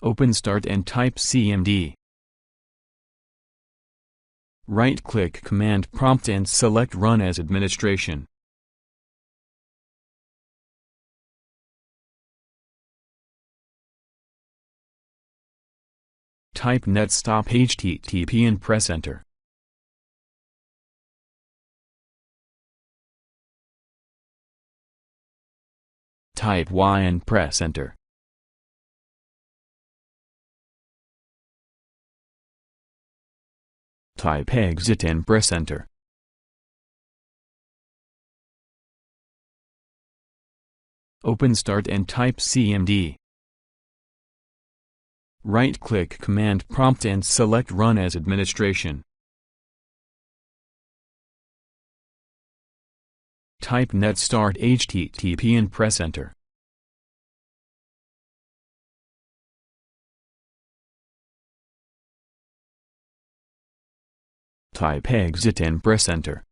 Open Start and type CMD. Right-click Command Prompt and select Run as Administration. Type netstop HTTP and press Enter. Type Y and press Enter. Type Exit and press Enter. Open Start and type CMD. Right-click Command Prompt and select Run as Administration. Type netstart HTTP and press Enter. Type Exit and press Enter.